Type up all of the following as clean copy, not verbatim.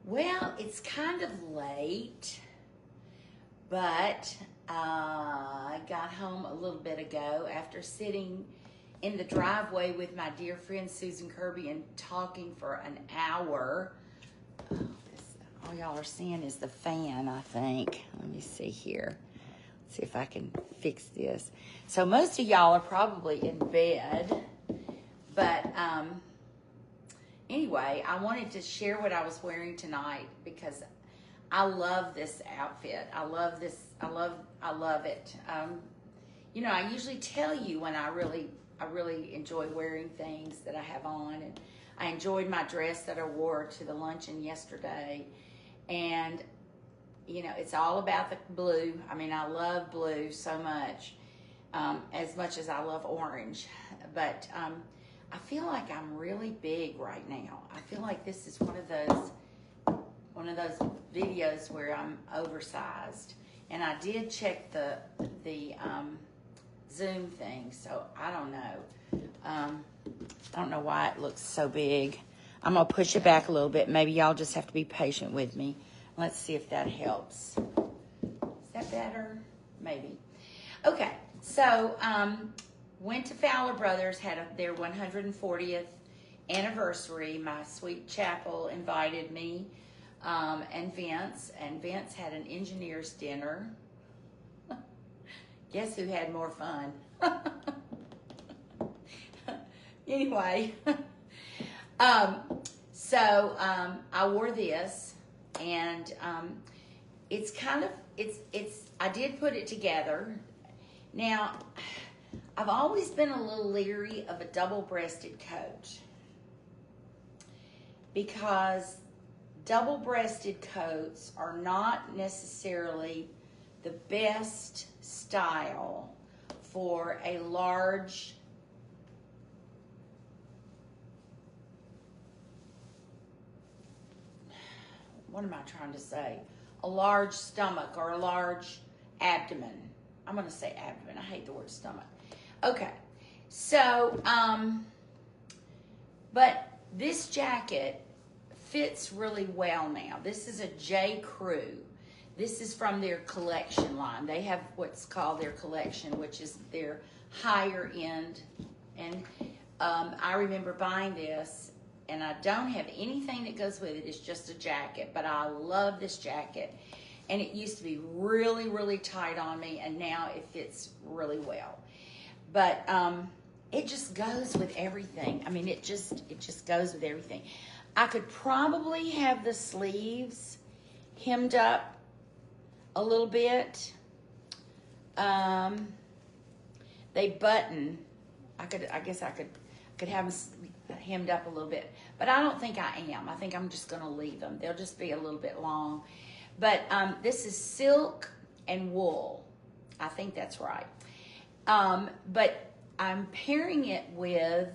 Well, it's kind of late, but I got home a little bit ago after sitting in the driveway with my dear friend Susan Kirby and talking for an hour. All y'all are seeing is the fan, I think. Let me see here. Let's see if I can fix this. So most of y'all are probably in bed, but anyway, I wanted to share what I was wearing tonight because I love this outfit. I love this. I love it. You know, I usually tell you when I really enjoy wearing things that I have on, and I enjoyed my dress that I wore to the luncheon yesterday. And, you know, it's all about the blue. I mean, I love blue so much as I love orange. But I feel like I'm really big right now. I feel like this is one of those videos where I'm oversized. And I did check the Zoom thing, so I don't know. I don't know why it looks so big. I'm going to push it back a little bit. Maybe y'all just have to be patient with me. Let's see if that helps. Is that better? Maybe. Okay, so went to Fowler Brothers, had their 140th anniversary. My sweet chapel invited me and Vince had an engineer's dinner. Guess who had more fun? Anyway, so I wore this, and it's kind of, I did put it together. Now, I've always been a little leery of a double-breasted coat because double-breasted coats are not necessarily the best style for a large what am I trying to say? A large stomach or a large abdomen. I'm going to say abdomen. I hate the word stomach. Okay. So, but this jacket fits really well now. This is a JCrew. This is from their collection line. They have what's called their collection, which is their higher end. And I remember buying this, and I don't have anything that goes with it. It's just a jacket, but I love this jacket. And it used to be really, really tight on me, and now it fits really well. But it just goes with everything. I mean, it just goes with everything. I could probably have the sleeves hemmed up a little bit. They button. I guess I could have them hemmed up a little bit, but I don't think I am. I think I'm just going to leave them. They'll just be a little bit long. But this is silk and wool. I think that's right. But I'm pairing it with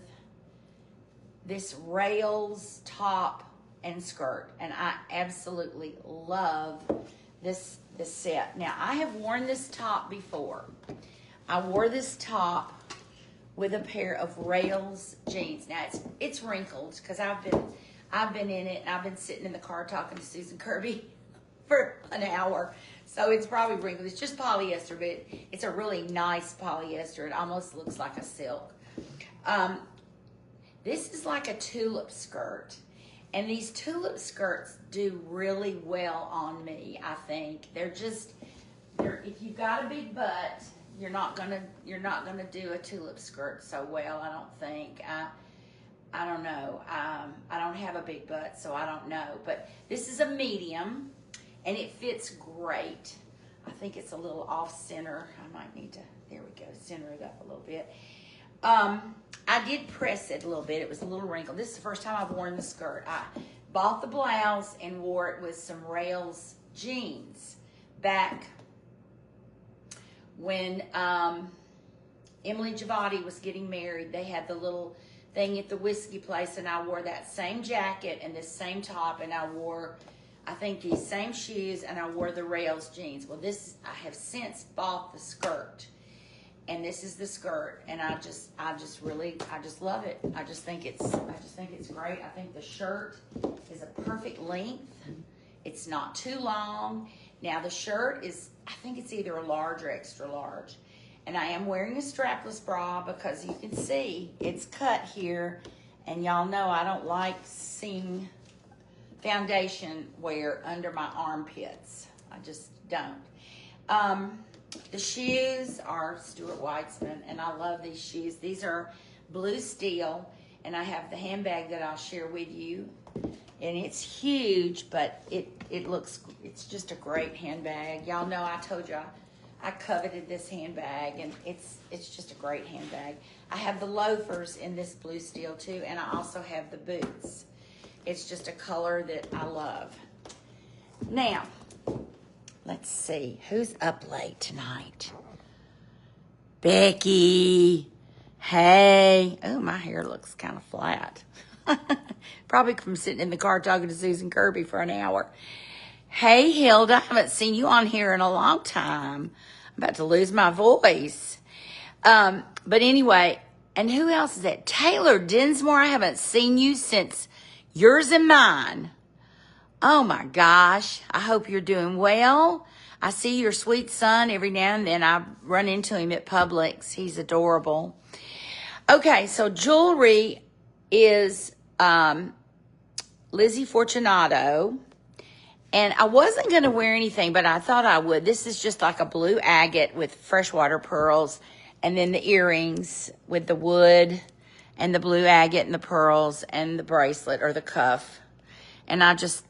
this rails top and skirt, and I absolutely love this set. Now, I have worn this top before. I wore this top with a pair of rails jeans. Now it's wrinkled because I've been in it, and I've been sitting in the car talking to Susan Kirby for an hour, so it's probably wrinkled. It's just polyester, but it's a really nice polyester. It almost looks like a silk. This is like a tulip skirt, and these tulip skirts do really well on me. I think they're if you've got a big butt, you're not gonna do a tulip skirt so well. I don't think. I don't know. I don't have a big butt, so I don't know. But this is a medium, and it fits great. I think it's a little off center. I might need to. There we go. Center it up a little bit. I did press it a little bit. It was a little wrinkled. This is the first time I've worn the skirt. I bought the blouse and wore it with some rails jeans back when Emily Giavotti was getting married. They had the little thing at the whiskey place, and I wore that same jacket and this same top, and I wore, I think, these same shoes, and I wore the rails jeans. Well, I have since bought the skirt, and this is the skirt, and I just love it. I just think it's great. I think the shirt is a perfect length. It's not too long. Now the shirt is, I think it's either a large or extra large. And I am wearing a strapless bra because you can see it's cut here. And y'all know I don't like seeing foundation wear under my armpits. I just don't. The shoes are Stuart Weitzman, and I love these shoes. These are blue steel, and I have the handbag that I'll share with you. And it's huge, but it's just a great handbag. Y'all know I told you I coveted this handbag, and it's just a great handbag. I have the loafers in this blue steel too, and I also have the boots. It's just a color that I love. Now, let's see, who's up late tonight? Becky. Hey. Oh, my hair looks kind of flat. Probably from sitting in the car talking to Susan Kirby for an hour. Hey, Hilda, I haven't seen you on here in a long time. I'm about to lose my voice. But anyway, and who else is that? Taylor Dinsmore, I haven't seen you since yours and mine. Oh my gosh, I hope you're doing well. I see your sweet son every now and then. I run into him at Publix. He's adorable. Okay, so jewelry is Lizzie Fortunato. And I wasn't going to wear anything, but I thought I would. This is just like a blue agate with freshwater pearls. And then the earrings with the wood and the blue agate and the pearls and the bracelet or the cuff. And I just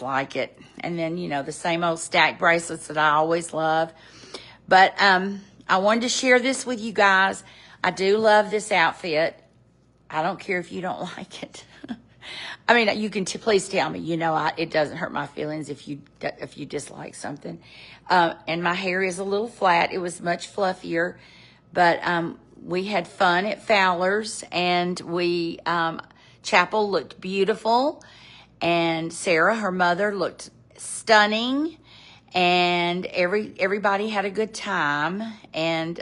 like it. And then, you know, the same old stacked bracelets that I always love. But I wanted to share this with you guys. I do love this outfit. I don't care if you don't like it. I mean, you can please tell me. You know, it doesn't hurt my feelings if you dislike something. And my hair is a little flat. It was much fluffier, but we had fun at Fowler's, and Chapel looked beautiful, and Sarah, her mother, looked stunning, and everybody had a good time. And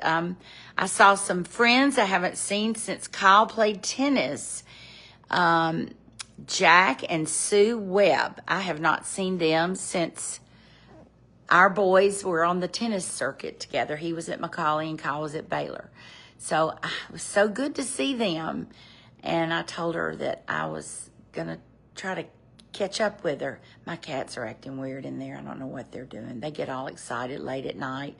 I saw some friends I haven't seen since Kyle played tennis. Jack and Sue Webb. I have not seen them since our boys were on the tennis circuit together. He was at Macaulay and Kyle was at Baylor. So it was so good to see them. And I told her that I was going to try to catch up with her. My cats are acting weird in there. I don't know what they're doing. They get all excited late at night.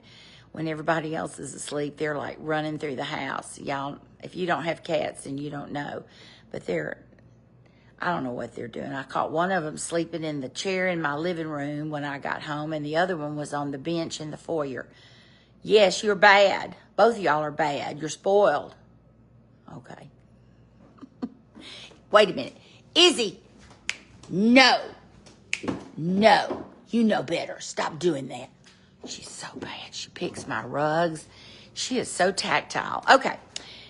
When everybody else is asleep, they're like running through the house. Y'all, if you don't have cats, then you don't know. But I don't know what they're doing. I caught one of them sleeping in the chair in my living room when I got home, and the other one was on the bench in the foyer. Yes, you're bad. Both of y'all are bad. You're spoiled. Okay. Wait a minute. Izzy, no. No. You know better. Stop doing that. She's so bad. She picks my rugs. She is so tactile. Okay.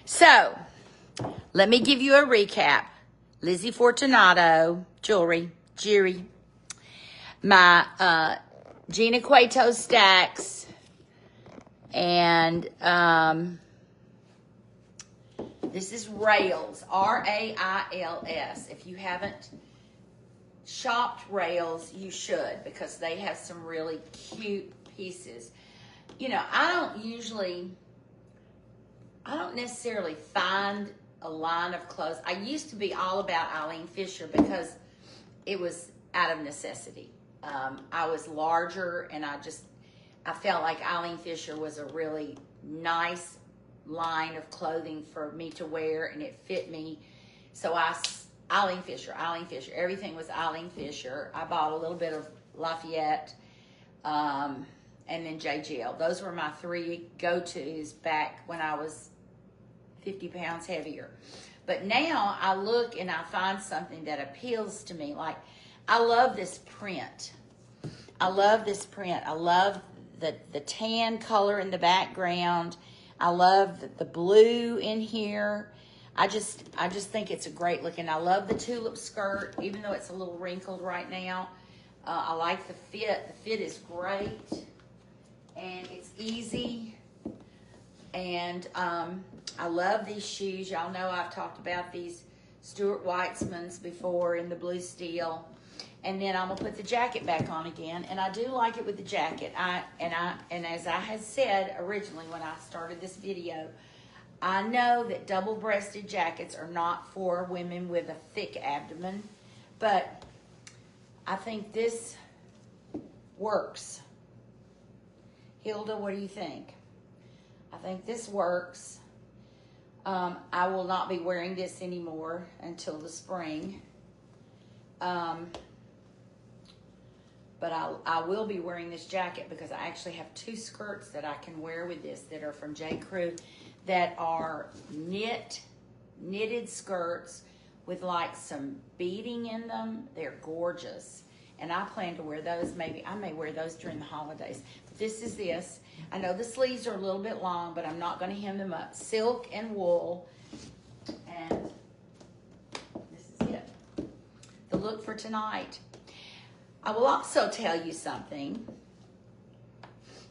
So, let me give you a recap. Lizzie Fortunato, jewelry, my Gina Cueto stacks, and this is Rails, R-A-I-L-S. If you haven't shopped Rails, you should, because they have some really cute pieces. You know, I don't necessarily find a line of clothes. I used to be all about Eileen Fisher because it was out of necessity. I was larger, and I felt like Eileen Fisher was a really nice line of clothing for me to wear, and it fit me. So Eileen Fisher. Everything was Eileen Fisher. I bought a little bit of Lafayette, and then JGL. Those were my three go-tos back when I was 50 pounds heavier. But now I look and I find something that appeals to me. Like, I love this print. I love the tan color in the background. I love the blue in here. I just think it's a great looking. I love the tulip skirt, even though it's a little wrinkled right now. I like the fit. The fit is great, and it's easy. And I love these shoes. Y'all know I've talked about these Stuart Weitzman's before in the blue steel. And then I'm gonna put the jacket back on again, and I do like it with the jacket. And as I had said originally when I started this video, I know that double-breasted jackets are not for women with a thick abdomen, but I think this works. Hilda, what do you think? I think this works. I will not be wearing this anymore until the spring. But I will be wearing this jacket because I actually have 2 skirts that I can wear with this that are from JCrew that are knitted skirts with like some beading in them. They're gorgeous. And I plan to wear those. Maybe I may wear those during the holidays. But this is this. I know the sleeves are a little bit long, but I'm not going to hem them up. Silk and wool. And this is it. The look for tonight. I will also tell you something.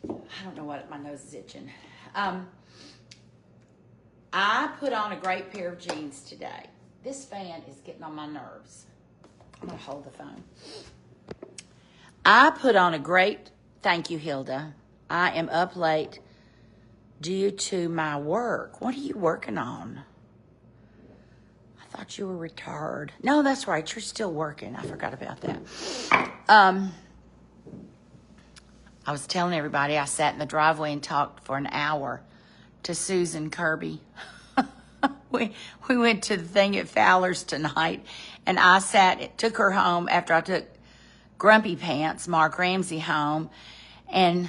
I don't know what, my nose is itching. I put on a great pair of jeans today. This fan is getting on my nerves. I'm going to hold the phone. I put on a great, thank you, Hilda. I am up late due to my work. What are you working on? I thought you were retired. No, that's right. You're still working. I forgot about that. I was telling everybody I sat in the driveway and talked for an hour to Susan Kirby. we went to the thing at Fowler's tonight, and I took her home after I took Grumpy Pants, Mark Ramsey, home, and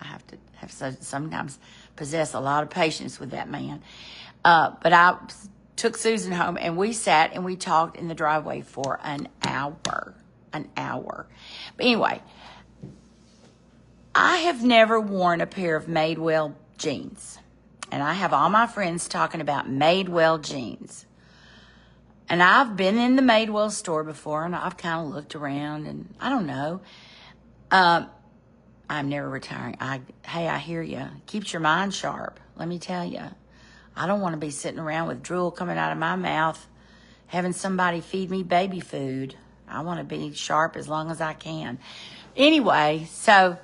I have to sometimes possess a lot of patience with that man. But I took Susan home, and we sat and we talked in the driveway for an hour. But anyway, I have never worn a pair of Madewell jeans. And I have all my friends talking about Madewell jeans. And I've been in the Madewell store before, and I've kind of looked around, and I don't know. I'm never retiring. Hey, I hear you. Keeps your mind sharp, let me tell you. I don't want to be sitting around with drool coming out of my mouth, having somebody feed me baby food. I want to be sharp as long as I can. Anyway, so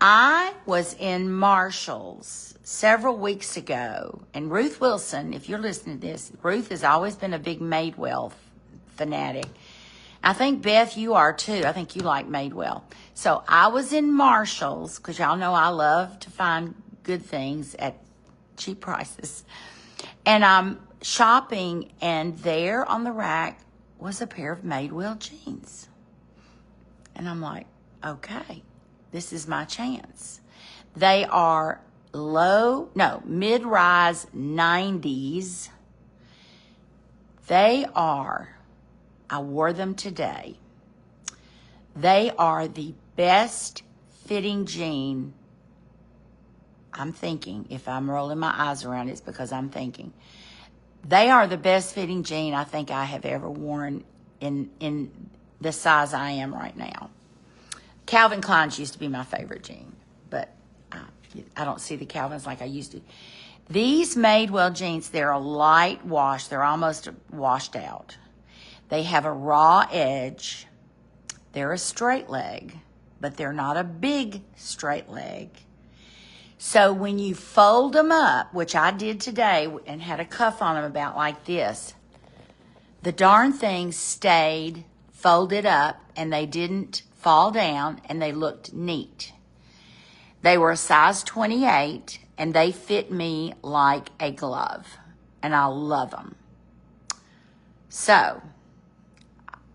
I was in Marshall's several weeks ago, and Ruth Wilson, if you're listening to this, Ruth has always been a big Madewell fanatic. I think, Beth, you are too. I think you like Madewell. So I was in Marshall's, because y'all know I love to find good things at cheap prices. And I'm shopping, and there on the rack was a pair of Madewell jeans. And I'm like, okay, this is my chance. They are mid-rise 90s. I wore them today. They are the best fitting jean. I'm thinking, if I'm rolling my eyes around, it's because I'm thinking. They are the best fitting jean I think I have ever worn in the size I am right now. Calvin Klein's used to be my favorite jean, but I don't see the Calvins like I used to. These Madewell jeans, they're a light wash. They're almost washed out. They have a raw edge. They're a straight leg, but they're not a big straight leg. So when you fold them up, which I did today and had a cuff on them about like this, the darn thing stayed folded up and they didn't fall down and they looked neat. They were a size 28 and they fit me like a glove, and I love them. So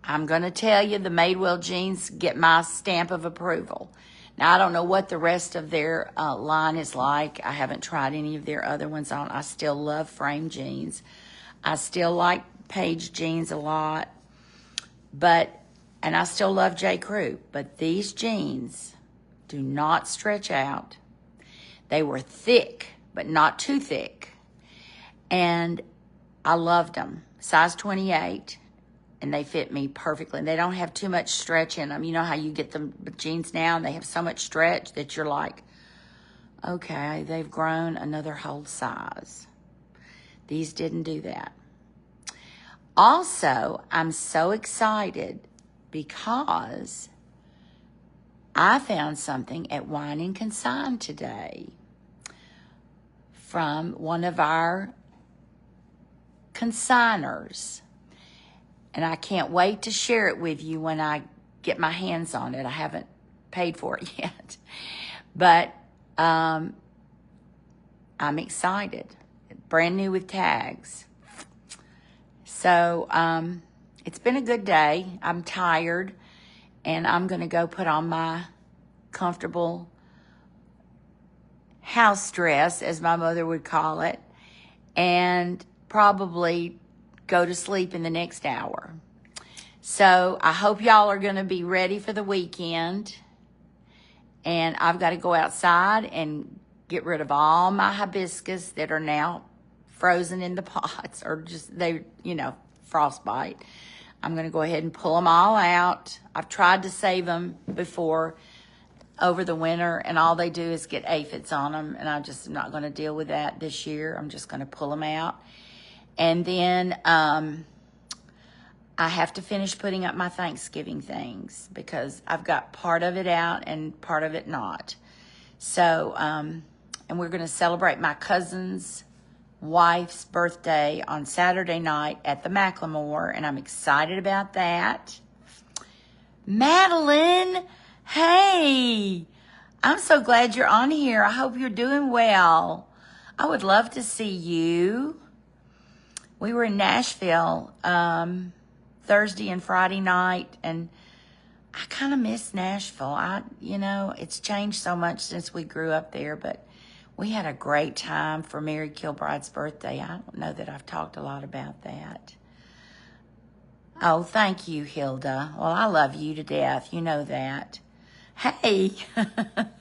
I'm going to tell you the Madewell jeans get my stamp of approval. Now, I don't know what the rest of their line is like. I haven't tried any of their other ones on. I still love frame jeans. I still like Paige jeans a lot. And I still love JCrew. But these jeans do not stretch out. They were thick, but not too thick. And I loved them. Size 28. And they fit me perfectly. And they don't have too much stretch in them. You know how you get the jeans now and they have so much stretch that you're like, okay, they've grown another whole size. These didn't do that. Also, I'm so excited because I found something at Wine and Consign today from one of our consigners. And I can't wait to share it with you when I get my hands on it. I haven't paid for it yet. But I'm excited. Brand new with tags. So it's been a good day. I'm tired. And I'm going to go put on my comfortable house dress, as my mother would call it, and probably go to sleep in the next hour. So I hope y'all are going to be ready for the weekend. And I've got to go outside and get rid of all my hibiscus that are now frozen in the pots, or just, they, frostbite. I'm going to go ahead and pull them all out. I've tried to save them before over the winter, and all they do is get aphids on them, and I just am not going to deal with that this year. I'm just going to pull them out. And then I have to finish putting up my Thanksgiving things because I've got part of it out and part of it not. So, and we're going to celebrate my cousin's wife's birthday on Saturday night at the Macklemore, and I'm excited about that. Madeline, hey, I'm so glad you're on here. I hope you're doing well. I would love to see you. We were in Nashville Thursday and Friday night, and I kind of miss Nashville. It's changed so much since we grew up there, but we had a great time for Mary Kilbride's birthday. I don't know that I've talked a lot about that. Oh, thank you, Hilda. Well, I love you to death. You know that. Hey,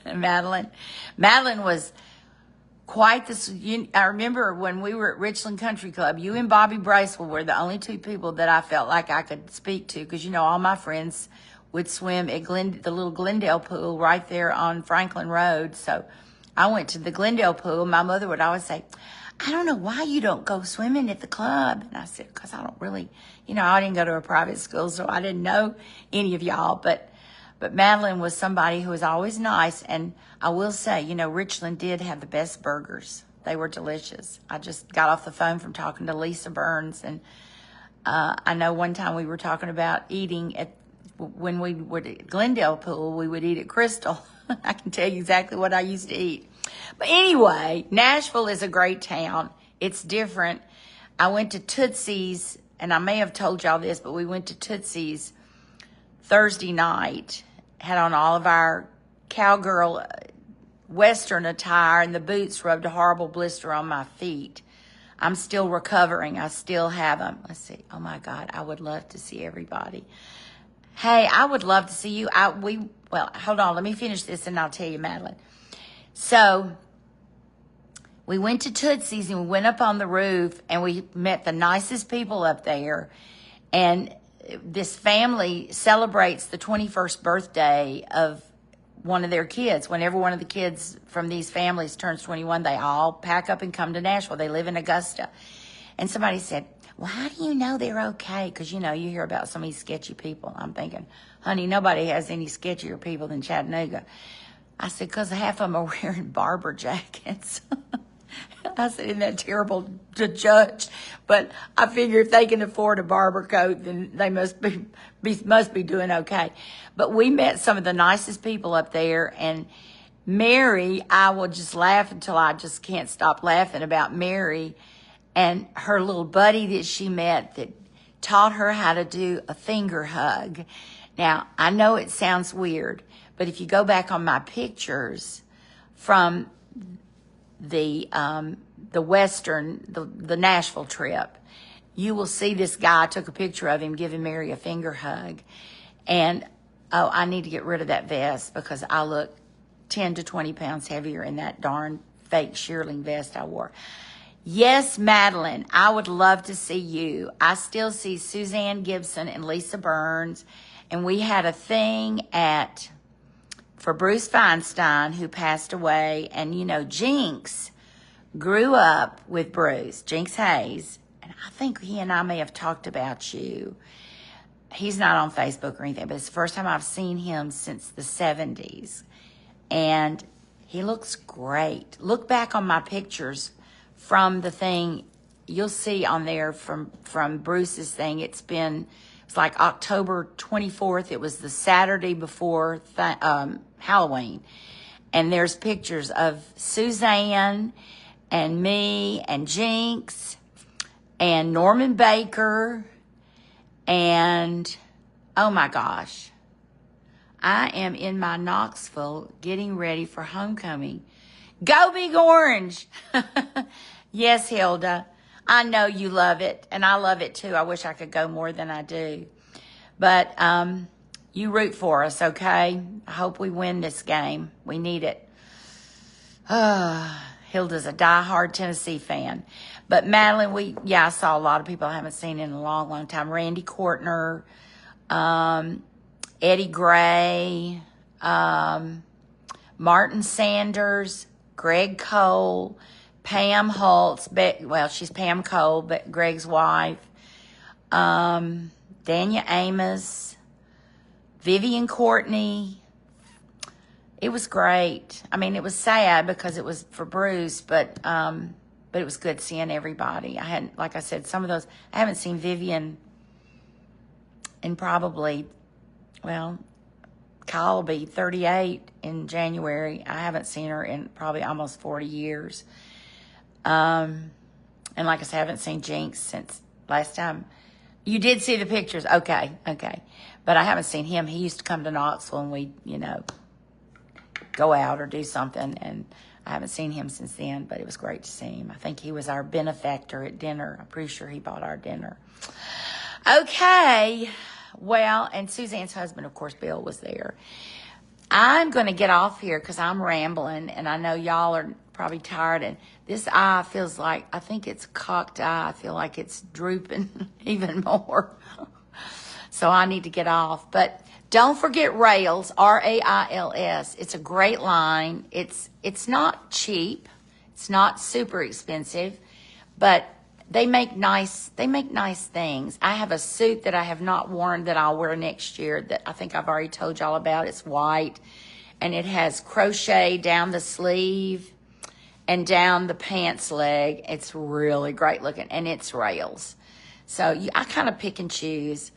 Madeline. Madeline was quite this. I remember when we were at Richland Country Club, you and Bobby Bracewell were the only two people that I felt like I could speak to, because, all my friends would swim at the little Glendale pool right there on Franklin Road. So I went to the Glendale pool. My mother would always say, I don't know why you don't go swimming at the club. And I said, because I don't really, I didn't go to a private school, so I didn't know any of y'all. But Madeline was somebody who was always nice. And I will say, Richland did have the best burgers. They were delicious. I just got off the phone from talking to Lisa Burns. And I know one time we were talking about eating when we would at Glendale pool, we would eat at Crystal. I can tell you exactly what I used to eat. But anyway, Nashville is a great town. It's different. I went to Tootsie's, and I may have told y'all this, but we went to Tootsie's Thursday night, had on all of our cowgirl Western attire, and the boots rubbed a horrible blister on my feet. I'm still recovering. I still have them. Let's see. Oh, my God. I would love to see everybody. Hey, I would love to see you. Well, hold on. Let me finish this, and I'll tell you, Madeline. So we went to Tootsie's, and we went up on the roof, and we met the nicest people up there. And this family celebrates the 21st birthday of one of their kids. Whenever one of the kids from these families turns 21, they all pack up and come to Nashville. They live in Augusta. And somebody said, well, how do you know they're okay? Because, you hear about some of these sketchy people. I'm thinking, honey, nobody has any sketchier people than Chattanooga. I said, because half of them are wearing barber jackets. I said, isn't that terrible to judge? But I figure if they can afford a barber coat, then they must be doing okay. But we met some of the nicest people up there. And Mary, I will just laugh until I just can't stop laughing about Mary and her little buddy that she met that taught her how to do a finger hug. Now, I know it sounds weird, but if you go back on my pictures from the Nashville trip, you will see this guy. I took a picture of him giving Mary a finger hug. And, I need to get rid of that vest because I look 10 to 20 pounds heavier in that darn fake shearling vest I wore. Yes, Madeline, I would love to see you. I still see Suzanne Gibson and Lisa Burns. And we had a thing for Bruce Feinstein, who passed away. And, Jinx grew up with Bruce, Jinx Hayes, and I think he and I may have talked about you. He's not on Facebook or anything, but it's the first time I've seen him since the 70s. And he looks great. Look back on my pictures from the thing. You'll see on there from Bruce's thing. It's like October 24th. It was the Saturday before Halloween. And there's pictures of Suzanne and me and Jinx and Norman Baker and, oh my gosh, I am in my Knoxville getting ready for homecoming. Go Big Orange! Yes, Hilda, I know you love it, and I love it too. I wish I could go more than I do. But you root for us, okay? I hope we win this game. We need it. Hilda's a diehard Tennessee fan. But Madeline, I saw a lot of people I haven't seen in a long, long time. Randy Kortner, Eddie Gray, Martin Sanders, Greg Cole, Pam Holtz. She's Pam Cole, but Greg's wife. Dania Amos, Vivian Courtney. It was great. I mean, it was sad because it was for Bruce, but it was good seeing everybody. I hadn't, like I said, some of those, I haven't seen Vivian in probably, Kyle will be 38 in January. I haven't seen her in probably almost 40 years. And like I said, I haven't seen Jinx since last time. You did see the pictures. Okay. But I haven't seen him. He used to come to Knoxville and we, go out or do something. And I haven't seen him since then, but it was great to see him. I think he was our benefactor at dinner. I'm pretty sure he bought our dinner. Okay. Well, and Suzanne's husband, of course, Bill, was there. I'm going to get off here because I'm rambling, and I know y'all are probably tired. And this eye feels like, I think it's cocked eye. I feel like it's drooping even more. So I need to get off. But don't forget Rails, R-A-I-L-S. It's a great line. It's not cheap. It's not super expensive, but they make nice things. I have a suit that I have not worn that I'll wear next year that I think I've already told y'all about. It's white, and it has crochet down the sleeve and down the pants leg. It's really great looking, and it's Rails. So I kind of pick and choose.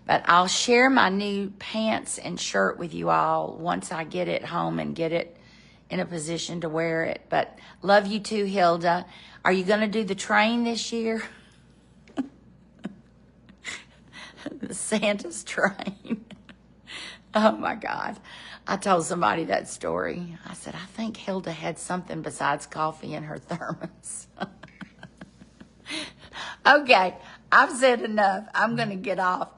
But I'll share my new pants and shirt with you all once I get it home and get it in a position to wear it. But love you too, Hilda. Are you going to do the train this year? The Santa's train. Oh, my God. I told somebody that story. I said, I think Hilda had something besides coffee in her thermos. Okay, I've said enough. I'm going to get off.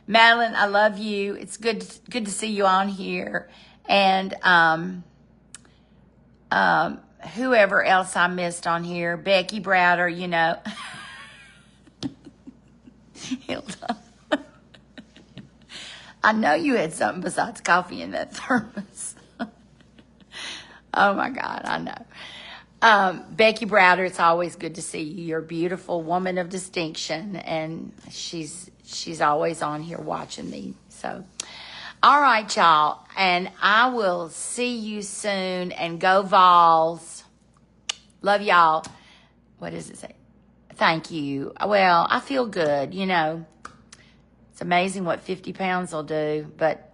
Madeline, I love you. It's good to see you on here. And whoever else I missed on here, Becky Browder, Hilda. I know you had something besides coffee in that thermos. Oh my God, I know. Becky Browder, it's always good to see you. You're a beautiful woman of distinction, and she's always on here watching me. So, all right, y'all, and I will see you soon, and go Vols. Love y'all. What does it say? Thank you. Well, I feel good, It's amazing what 50 pounds will do, but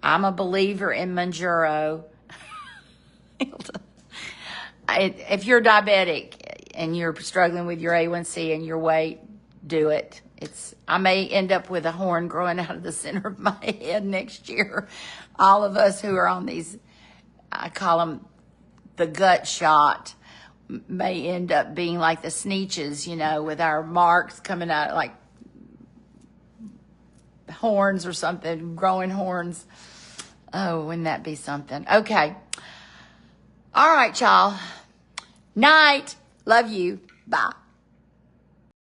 I'm a believer in Manjaro. If you're diabetic and you're struggling with your A1C and your weight, do it. I may end up with a horn growing out of the center of my head next year. All of us who are on these, I call them the gut shot, may end up being like the Sneetches, with our marks coming out like horns or something, growing horns. Oh, wouldn't that be something? Okay. All right, y'all. Night. Love you. Bye.